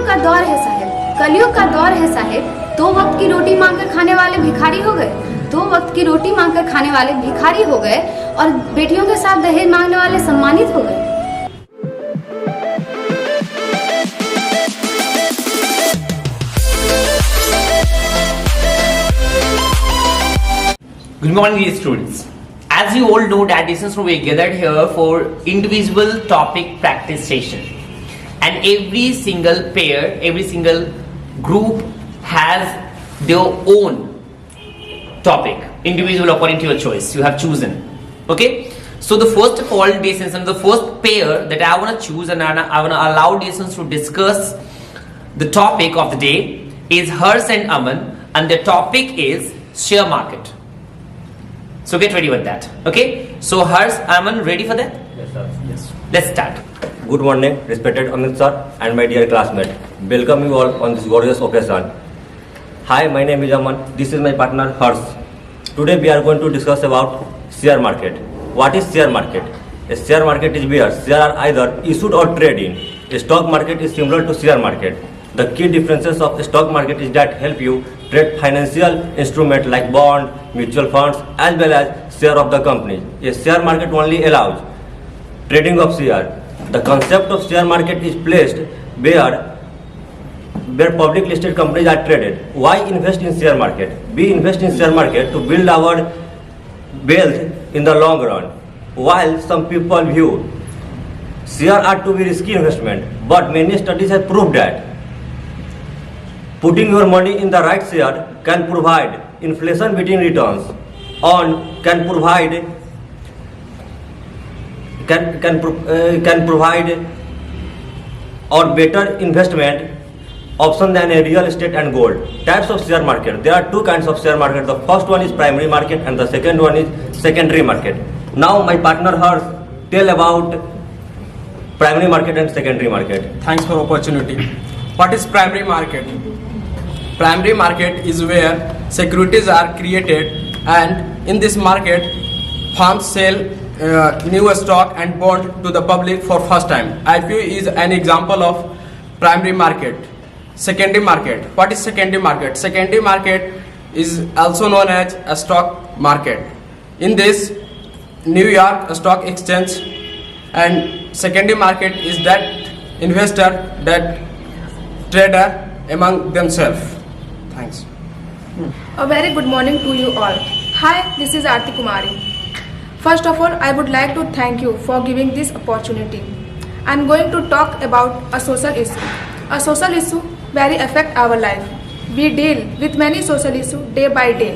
का दौर है साहेब, कलयुग का दौर है साहेब। 2 वक्त की रोटी मांगकर खाने वाले भिखारी हो गए, 2 वक्त की रोटी मांगकर खाने वाले भिखारी हो गए और बेटियों के साथ दहेज मांगने वाले सम्मानित हो गए। Good morning, dear students. As you all know that this is we gathered here for individual topic practice session, and every single pair, every single group has their own topic, individual according to your choice you have chosen. Okay, so the first of all lessons and the first pair that I want to choose and I want to allow lessons to discuss the topic of the day is Harsh and Aman, and the topic is share market. So get ready with that. Okay, so Harsh, Aman, ready for that? Yes, sir. Yes. Let's start. Good morning, respected Amit sir and my dear classmate. Welcome you all on this glorious occasion. Hi, my name is Aman. This is my partner Harsh. Today we are going to discuss about share market. What is share market? A share market is where shares are either issued or traded in. A stock market is similar to share market. The key differences of the stock market is that help you trade financial instruments like bond, mutual funds as well as share of the company. A share market only allows trading of share. The concept of share market is placed where public listed companies are traded. Why invest in share market? We invest in share market to build our wealth in the long run. While some people view share are to be risky investment, but many studies have proved that putting your money in the right share can provide inflation beating returns on can provide or better investment option than a real estate and gold. Types of share market. There are 2 kinds of share market. The first one is primary market and the second one is secondary market. Now my partner Harsh tell about primary market and secondary market. Thanks for opportunity. What is primary market? Primary market is where securities are created, and in this market firms sell new stock and bond to the public for first time. IPO is an example of primary market. Secondary market. What is secondary market? Secondary market is also known as a stock market. In this, New York Stock Exchange, and secondary market is that investor, that trader among themselves. Thanks. A very good morning to you all. Hi, this is Aarti Kumari. First of all, I would like to thank you for giving this opportunity. I am going to talk about a social issue. A social issue very affect our life. We deal with many social issues day by day,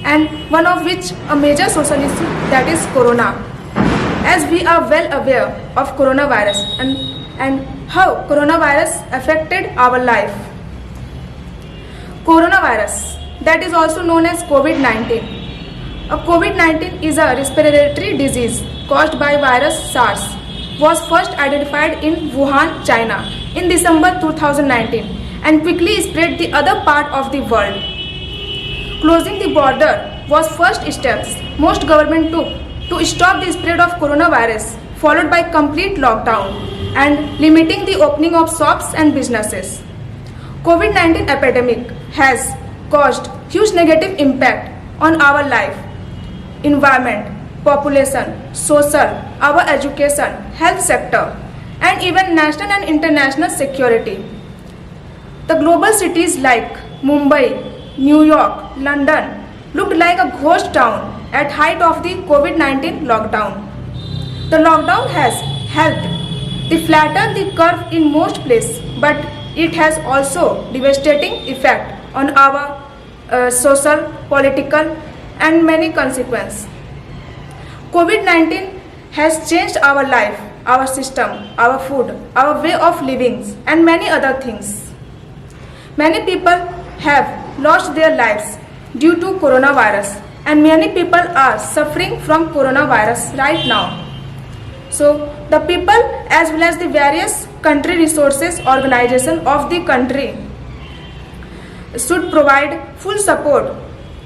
and one of which a major social issue, that is Corona. As we are well aware of coronavirus and how coronavirus affected our life. Coronavirus, that is also known as COVID-19. COVID-19 is a respiratory disease caused by virus SARS, was first identified in Wuhan, China in December 2019 and quickly spread the other part of the world. Closing the border was first steps most government took to stop the spread of coronavirus, followed by complete lockdown and limiting the opening of shops and businesses. COVID-19 epidemic has caused huge negative impact on our life, environment, population, social, our education, health sector, and even national and international security. The global cities like Mumbai, New York, London looked like a ghost town at height of the COVID-19 lockdown. The lockdown has helped to flatten the curve in most places, but it has also devastating effect on our social, political, and many consequences. COVID-19 has changed our life, our system, our food, our way of living, and many other things. Many people have lost their lives due to coronavirus, and many people are suffering from coronavirus right now. So the people as well as the various country resources organization of the country should provide full support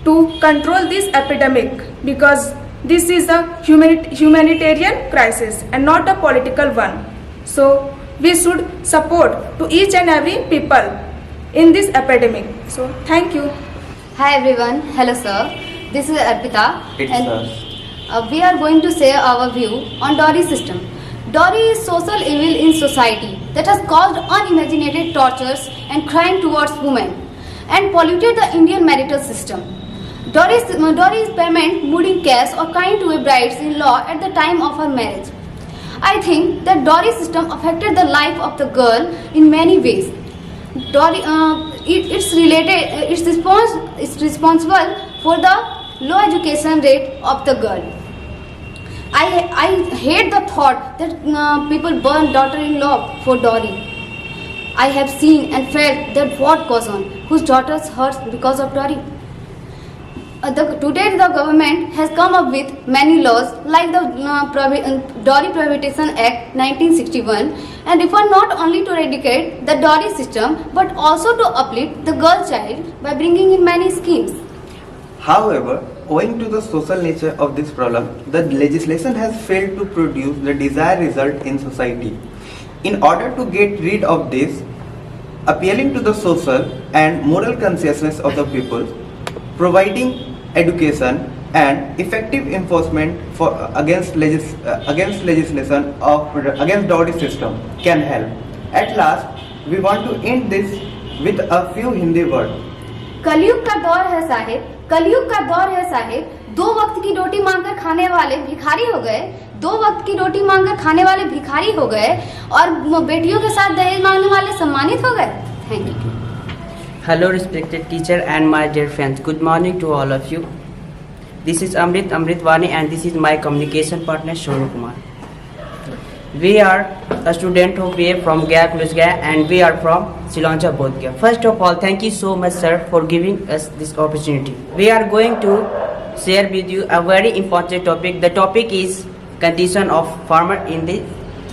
to control this epidemic, because this is a humanitarian crisis and not a political one. So we should support to each and every people in this epidemic. So thank you. Hi everyone, hello sir. This is Arpita It's and we are going to share our view on dowry system. Dowry is social evil in society that has caused unimaginable tortures and crime towards women and polluted the Indian marital system. Dowry is payment made in cash or kind to a bride-in-law at the time of her marriage. I think that dowry system affected the life of the girl in many ways. Dowry, it's responsible for the low education rate of the girl. I hate the thought that people burn daughter-in-law for dowry. I have seen and felt that what goes on, whose daughters hurt because of dowry. Today the government has come up with many laws like the Dowry Prohibition Act 1961 and refer not only to eradicate the dowry system but also to uplift the girl child by bringing in many schemes. However, owing to the social nature of this problem, the legislation has failed to produce the desired result in society. In order to get rid of this, appealing to the social and moral consciousness of the people, providing education and effective enforcement against legislation against dowry system can help. At last, we want to end this with a few Hindi words. कलयुग का दौर है साहिब, कलयुग का दौर है साहिब, 2 वक्त की रोटी मांगकर खाने वाले भिखारी हो गए, 2 वक्त की रोटी मांगकर खाने वाले भिखारी हो गए और बेटियों के साथ दहेज मांगने वाले सम्मानित हो गए. Thank you. Hello respected teacher and my dear friends, good morning to all of you. This is Amritvani and this is my communication partner Shonu Kumar. We are a student of BA from Gaya College Gaya and we are from Siloncha Bodh Gaya. First of all, thank you so much sir for giving us this opportunity. We are going to share with you a very important topic. The topic is condition of farmer in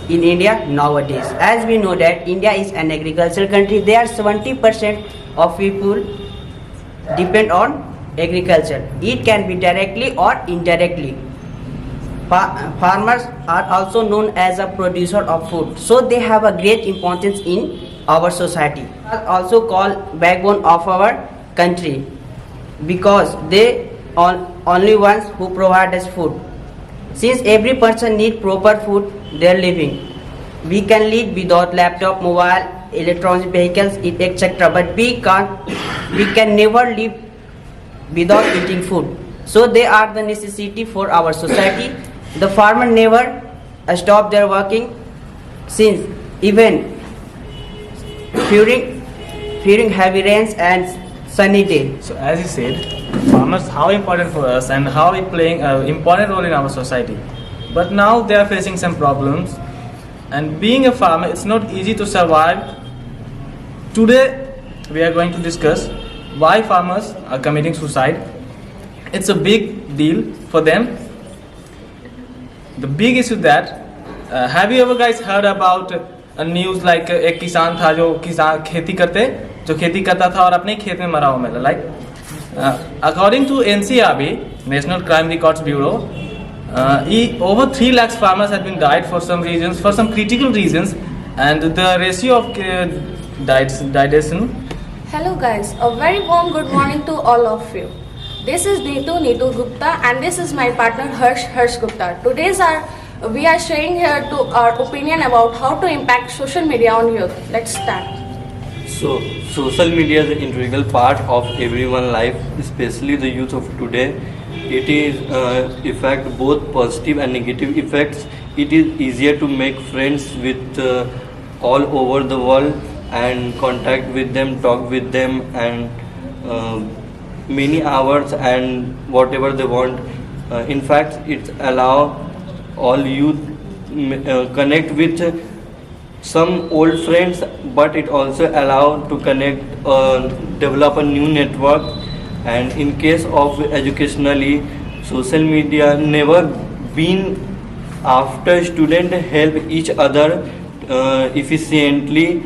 India nowadays. As we know that India is an agricultural country, there are 70% of people depend on agriculture. It can be directly or indirectly. Farmers are also known as a producer of food, so they have a great importance in our society. Are also called backbone of our country because they are only ones who provide us food. Since every person needs proper food, their living. We can live without laptop, mobile, electronic vehicles, etc. But we can never live without eating food. So they are the necessity for our society. The farmer never stop their working since even during heavy rains and sunny day. So as you said, farmers how important for us and how we playing an important role in our society. But now they are facing some problems, and being a farmer it's not easy to survive. Today we are going to discuss why farmers are committing suicide. It's a big deal for them. The big issue that have you ever guys heard about a news like एक किसान था जो खेती करता था और अपने खेत में मरा हुआ मिला. Like according to NCRB, National Crime Records Bureau, over 3 lakhs farmers have been died for some reasons, for some critical reasons, and the ratio of diedation. Hello guys, a very warm good morning to all of you. This is Neetu Gupta and this is my partner Harsh Gupta. We are sharing here to our opinion about how to impact social media on youth. Let's start. So, social media is an integral part of everyone's life, especially the youth of today. It is effect both positive and negative effects. It is easier to make friends with all over the world and contact with them, talk with them, and many hours and whatever they want. In fact, it allow all youth connect with some old friends, but it also allow to connect, develop a new network. And in case of educationally, social media never been after student help each other efficiently,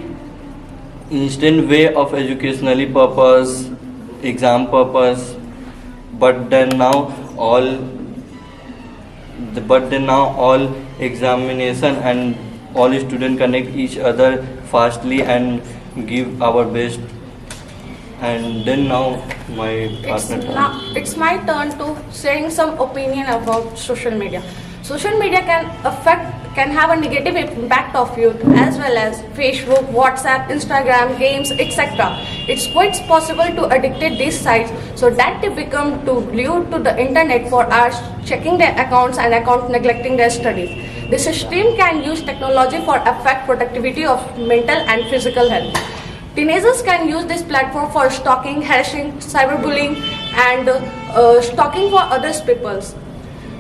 instant way of educationally purpose, exam purpose, but then now all examination and all students connect each other fastly and give our best. And then now my partner turn. It's my turn to sharing some opinion about social media. Social media can have a negative impact of youth as well as Facebook, WhatsApp, Instagram, games, etc. It's quite possible to addicted these sites so that they become too glued to the internet for hours, checking their accounts and neglecting their studies. The system can use technology for affect productivity of mental and physical health. Teenagers can use this platform for stalking, harassing, cyberbullying and stalking for others peoples.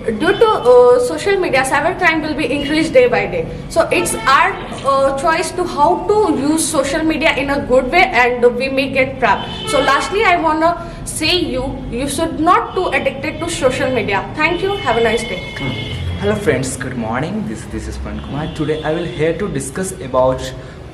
Due to social media, cybercrime will be increased day by day. So it's our choice to how to use social media in a good way and we may get trapped. So lastly, I want to say you should not too addicted to social media. Thank you. Have a nice day. Hello friends, good morning. This is Kumar. Today I will here to discuss about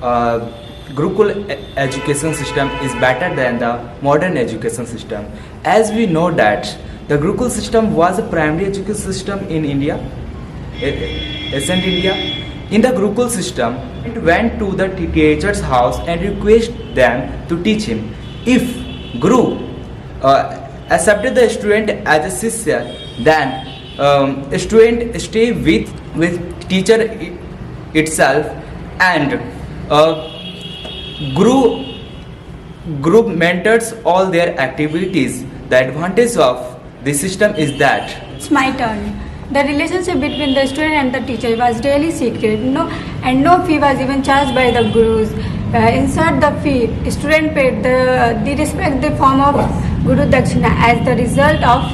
Gurukul education system is better than the modern education system. As we know that the Gurukul system was a primary education system in India, ancient India. In the Gurukul system, it went to the teacher's house and request them to teach him. If Guru accepted the student as a Sishya, then student stay with teacher itself, and group mentors all their activities. The advantage of this system is that it's my turn. The relationship between the student and the teacher was really secret, and no fee was even charged by the gurus. Insert the fee, student paid the respect the form of Guru Dakshina as the result of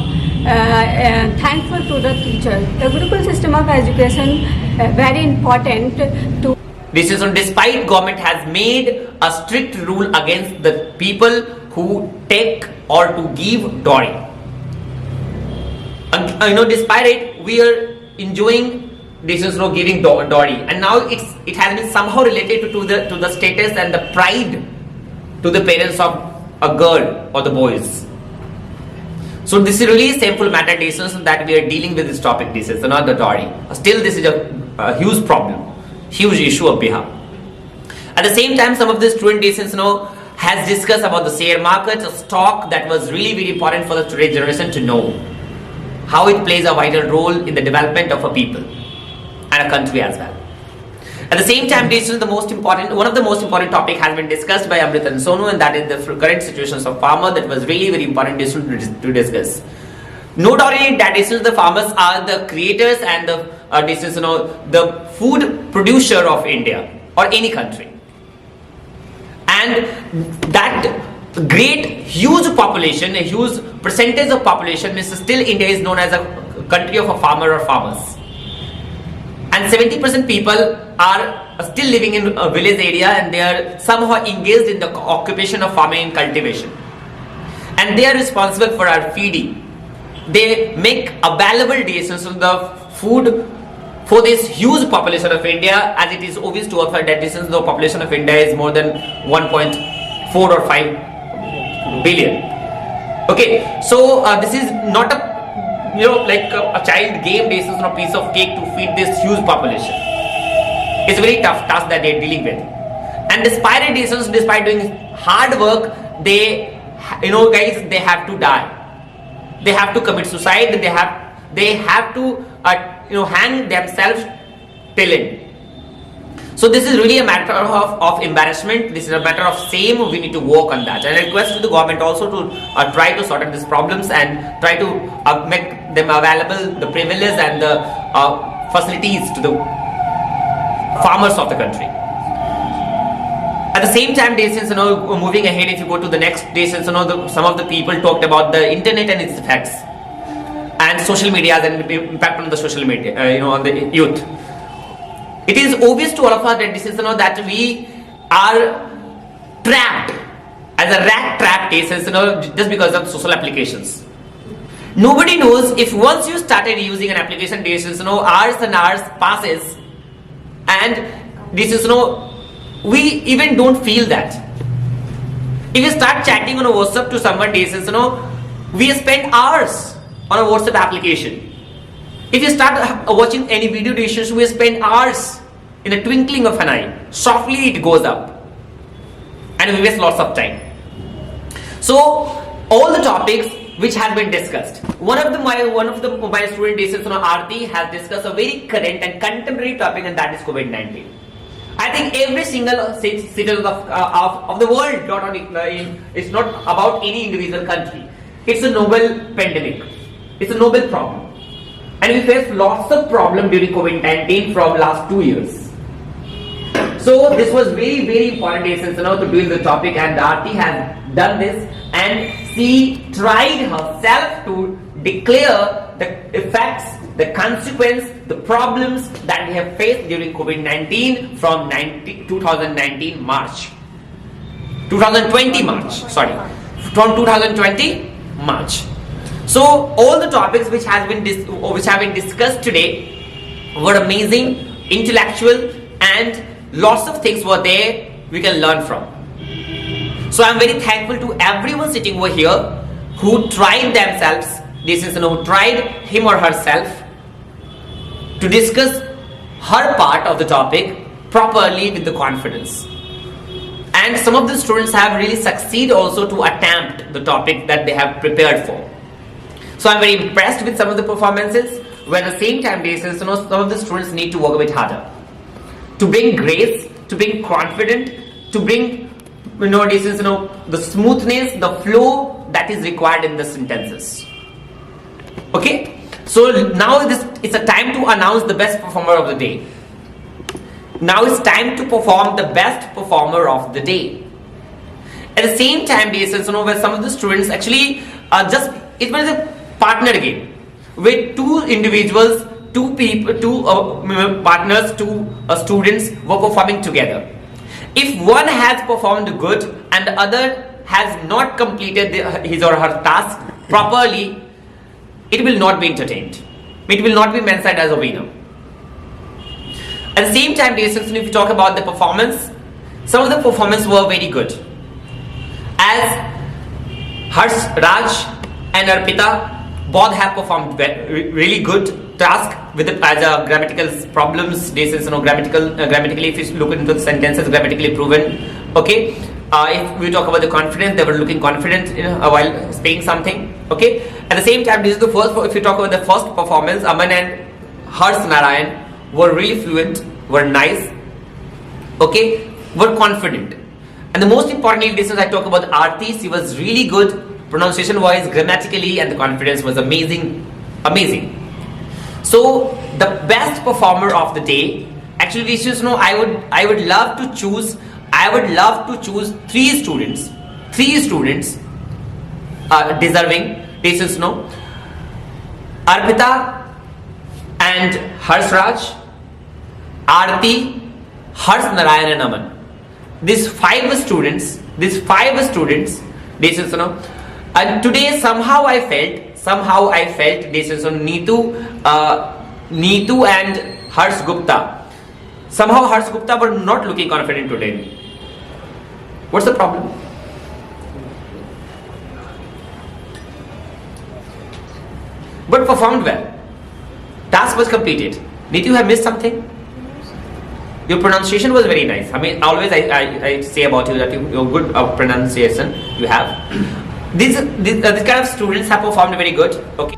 thankful to the teacher. The Gurukul system of education very important to. This is despite government has made a strict rule against the people who take or to give dowry. And despite it, we are enjoying this is giving dowry, and now it has been somehow related to the status and the pride to the parents of a girl or the boys. So this is really a shameful matter, that we are dealing with this topic. This is not the dowry. Still, this is a huge problem, huge issue of Bihar. At the same time, some of the students has discussed about the share market, a stock that was really very important for the today's generation to know how it plays a vital role in the development of a people and a country as well. At the same time, this is one of the most important topic has been discussed by Amit Soni, and that is the current situations of farmer. That was really very important to discuss. No doubt in that the farmers are the creators and the food producer of India or any country. And that great huge population, a huge percentage of population, means still India is known as a country of a farmer or farmers. And 70% people are still living in a village area, and they are somehow engaged in the occupation of farming and cultivation. And they are responsible for our feeding. They make available decisions of the food for this huge population of India, as it is obvious to all that the population of India is more than 1.4 or 5 billion. Okay, so this is not a like a child game basis on a piece of cake to feed this huge population. It's a very tough task that they're dealing with. And despite it, despite doing hard work, they have to die. They have to commit suicide. They have to hang themselves till end. So this is really a matter of embarrassment. This is a matter of shame. We need to work on that. And I request to the government also to try to sort out these problems and try to make them available, the privileges and the facilities to the farmers of the country. At the same time, moving ahead, if you go to the next day, some of the people talked about the internet and its effects and social media and the impact on the social media, on the youth. It is obvious to all of us that that we are trapped as a rat trap cases, just because of social applications. Nobody knows if once you started using an application, hours and hours passes, and this is we even don't feel that. If you start chatting on a WhatsApp to someone, we spend hours on a WhatsApp application. If you start watching any video, we spend hours in a twinkling of an eye. Softly it goes up, and we waste lots of time. So all the topics which have been discussed. One of my student discussions, Aarti, has discussed a very current and contemporary topic, and that is COVID-19. I think every single citizen of the world, not only it's not about any individual country. It's a noble pandemic. It's a noble problem, and we face lots of problems during COVID-19 from last 2 years. So this was very, very important essence, to deal with the topic, and Aarti has done this, and she tried herself to declare the effects, the consequence, the problems that we have faced during COVID-19 from 2019 March. 2020 March, sorry. From 2020 March. So all the topics which have been discussed today were amazing, intellectual, and lots of things were there we can learn from. So I'm very thankful to everyone sitting over here who tried themselves, who tried him or herself to discuss her part of the topic properly with the confidence. And some of the students have really succeeded also to attempt the topic that they have prepared for. So I'm very impressed with some of the performances, where at the same time, some of the students need to work a bit harder to bring grace, to bring confidence, to bring the smoothness, the flow that is required in the sentences. Okay, so now it's a time to announce the best performer of the day. Now it's time to perform the best performer of the day. At the same time, where some of the students actually it was a partner game with two individuals, two partners, two students were performing together. If one has performed good and the other has not completed his or her task properly, it will not be entertained. It will not be mentioned as a winner. At the same time, if you talk about the performance, some of the performance were very good. As Harsh, Raj and Arpita both have performed really good task with as a grammatical problems. This is grammatically, if you look into the sentences, grammatically proven. Okay, if we talk about the confidence, they were looking confident while saying something. Okay, at the same time, this is the first. If you talk about the first performance, Aman and Harsh Narayan were really fluent, were nice. Okay, were confident, and the most importantly, this is I talk about Aarti. She was really good pronunciation wise, grammatically, and the confidence was amazing. So the best performer of the day, actually, I would love to choose three students deserving. This is Arpita and Harsraj, Aarti, Harsh Narayan and Aman. These five students, this is and today somehow I felt this is Neetu and Harsh Gupta. Somehow Harsh Gupta were not looking confident today. What's the problem? But performed well. Task was completed. Did you have missed something? Your pronunciation was very nice. I mean, always I say about you that you're good pronunciation you have. This kind of students have performed very good. Okay.